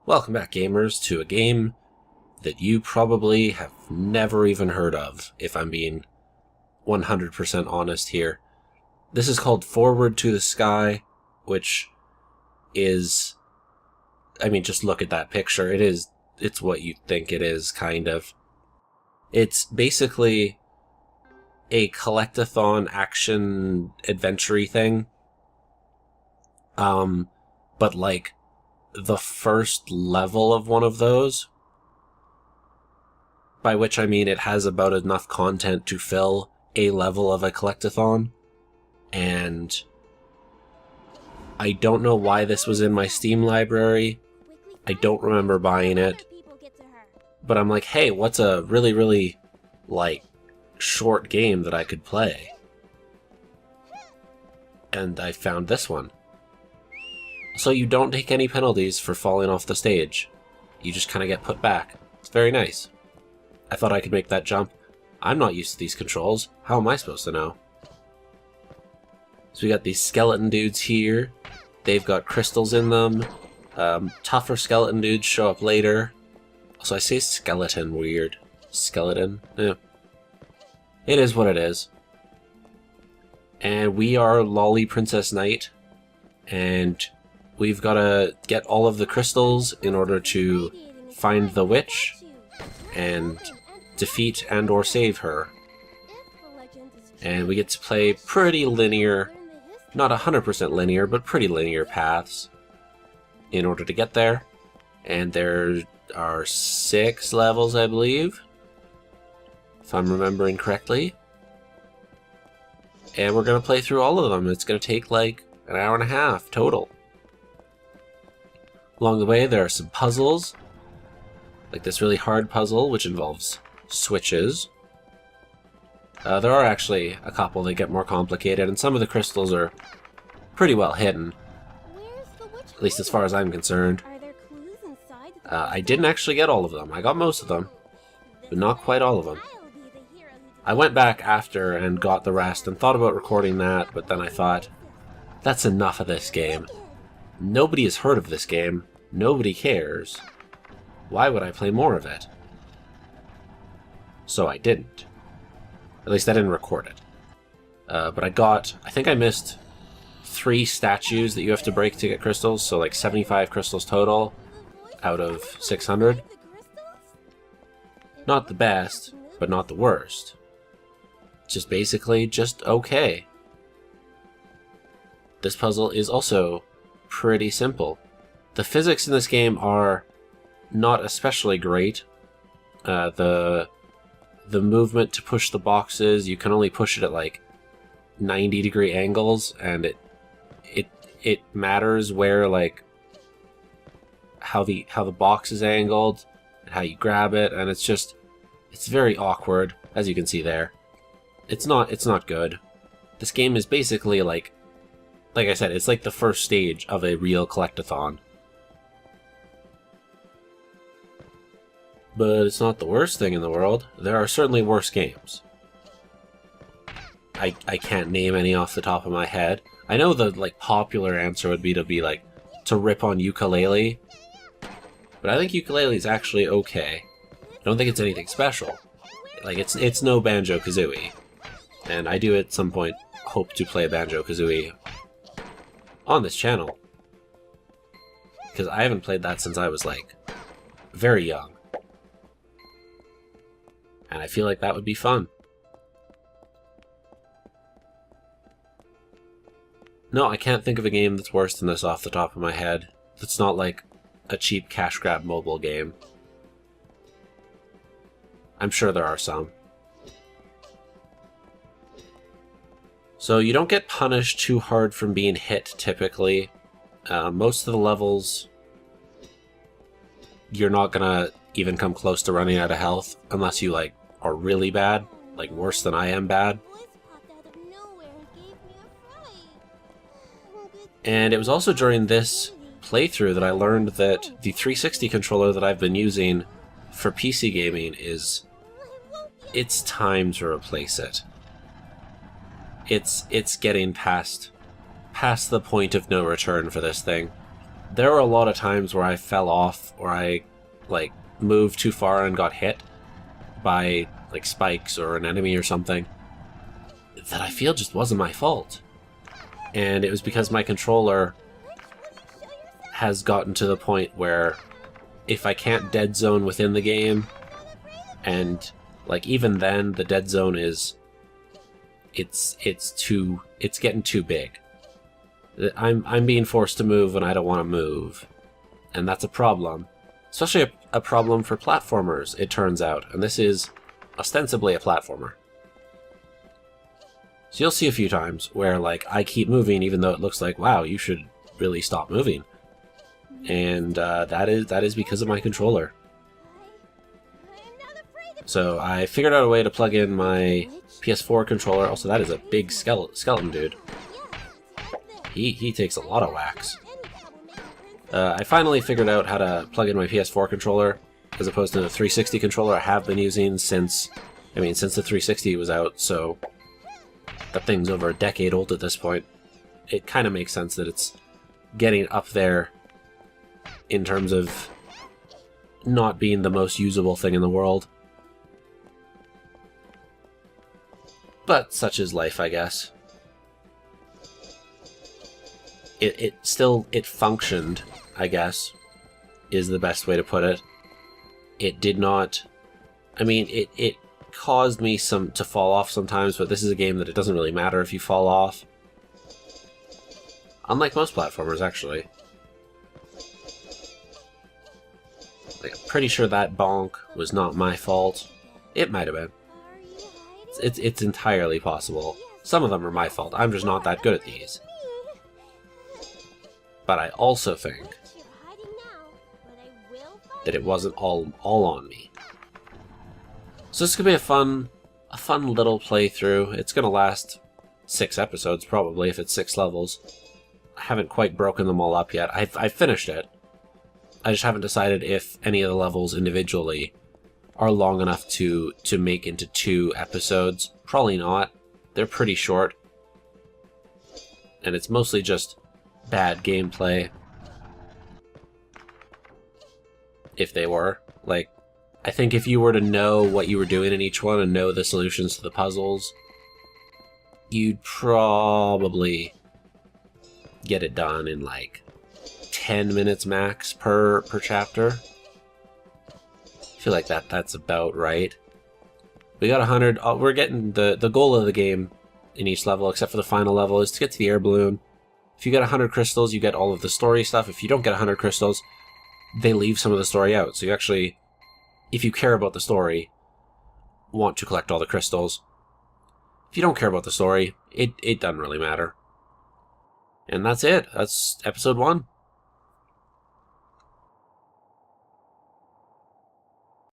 Welcome back, gamers, to a game that you probably have never even heard of, if I'm being 100% honest here. This is called Forward to the Sky, which is... I mean, just look at that picture. It's what you think it is, kind of. It's basically a collectathon action adventure-y thing. But like the first level of one of those, by which I mean it has about enough content to fill a level of a collectathon, and I don't know why this was in my Steam library. I don't remember buying it, but I'm like, hey, what's a really, like, short game that I could play? And I found this one. So you don't take any penalties for falling off the stage. You just kind of get put back. It's very nice. I thought I could make that jump. I'm not used to these controls. How am I supposed to know? So we got these skeleton dudes here. They've got crystals in them. Tougher skeleton dudes show up later. So I say skeleton weird. Skeleton? Yeah. It is what it is. And we are Loli Princess Knight. And we've got to get all of the crystals in order to find the witch and defeat and or save her. And we get to play pretty linear, not 100% linear, but pretty linear paths in order to get there. And there are 6 levels, I believe, if I'm remembering correctly. And we're going to play through all of them. It's going to take like an hour and a half total. Along the way, there are some puzzles, like this really hard puzzle, which involves switches. There are actually a couple that get more complicated, and some of the crystals are pretty well hidden, at least as far as I'm concerned. I didn't actually get all of them. I got most of them, but not quite all of them. I went back after and got the rest and thought about recording that, but then I thought, that's enough of this game. Nobody has heard of this game. Nobody cares. Why would I play more of it? So I didn't. At least I didn't record it. But I think I missed 3 statues that you have to break to get crystals, so like 75 crystals total out of 600. Not the best, but not the worst. Just basically just okay. This puzzle is also pretty simple. The physics in this game are not especially great. The movement to push the boxes, you can only push it at like 90-degree angles, and it matters where, like, how the box is angled and how you grab it, and it's very awkward, as you can see there. It's not good. This game is basically like I said, it's like the first stage of a real collectathon. But it's not the worst thing in the world. There are certainly worse games. I can't name any off the top of my head. I know the like popular answer would be to rip on Yooka-Laylee, but I think Yooka-Laylee is actually okay. I don't think it's anything special. Like it's no Banjo-Kazooie, and I do at some point hope to play Banjo-Kazooie on this channel, because I haven't played that since I was like very young. And I feel like that would be fun. No, I can't think of a game that's worse than this off the top of my head. That's not like a cheap cash grab mobile game. I'm sure there are some. So you don't get punished too hard from being hit, typically. Most of the levels, you're not gonna even come close to running out of health unless you like are really bad, like worse than I am bad. And it was also during this playthrough that I learned that the 360 controller that I've been using for PC gaming it's time to replace it. It's getting past the point of no return for this thing. there were a lot of times where I fell off, or I, like, moved too far and got hit by, like, spikes or an enemy or something, that I feel just wasn't my fault. And it was because my controller has gotten to the point where if I can't dead zone within the game, and, like, even then, the dead zone is... It's getting too big. I'm being forced to move when I don't want to move. And that's a problem. Especially a problem for platformers, it turns out. And this is ostensibly a platformer. So you'll see a few times where, like, I keep moving even though it looks like, wow, you should really stop moving. And that is because of my controller. So I figured out a way to plug in my PS4 controller. Also, that is a big skeleton dude. He takes a lot of whacks. I finally figured out how to plug in my PS4 controller as opposed to the 360 controller I have been using since the 360 was out, so that thing's over a decade old at this point. It kind of makes sense that it's getting up there in terms of not being the most usable thing in the world. But such is life, I guess. It functioned, I guess, is the best way to put it. It did not... I mean, it caused me to fall off sometimes, but this is a game that it doesn't really matter if you fall off. Unlike most platformers, actually. Like, I'm pretty sure that bonk was not my fault. It might have been. It's entirely possible. Some of them are my fault. I'm just not that good at these. But I also think that it wasn't all on me. So this is gonna be a fun little playthrough. It's gonna last 6 episodes probably if it's 6 levels. I haven't quite broken them all up yet. I've finished it. I just haven't decided if any of the levels individually are long enough to make into 2 episodes. Probably not. They're pretty short. And it's mostly just bad gameplay. If they were. Like, I think if you were to know what you were doing in each one and know the solutions to the puzzles, you'd probably get it done in like 10 minutes max per chapter. I feel like that's about right. We got 100. We're getting the goal of the game in each level, except for the final level, is to get to the air balloon. If you get 100 crystals, you get all of the story stuff. If you don't get 100 crystals, they leave some of the story out. So you actually, if you care about the story, want to collect all the crystals. If you don't care about the story, it doesn't really matter. And that's it. That's episode 1.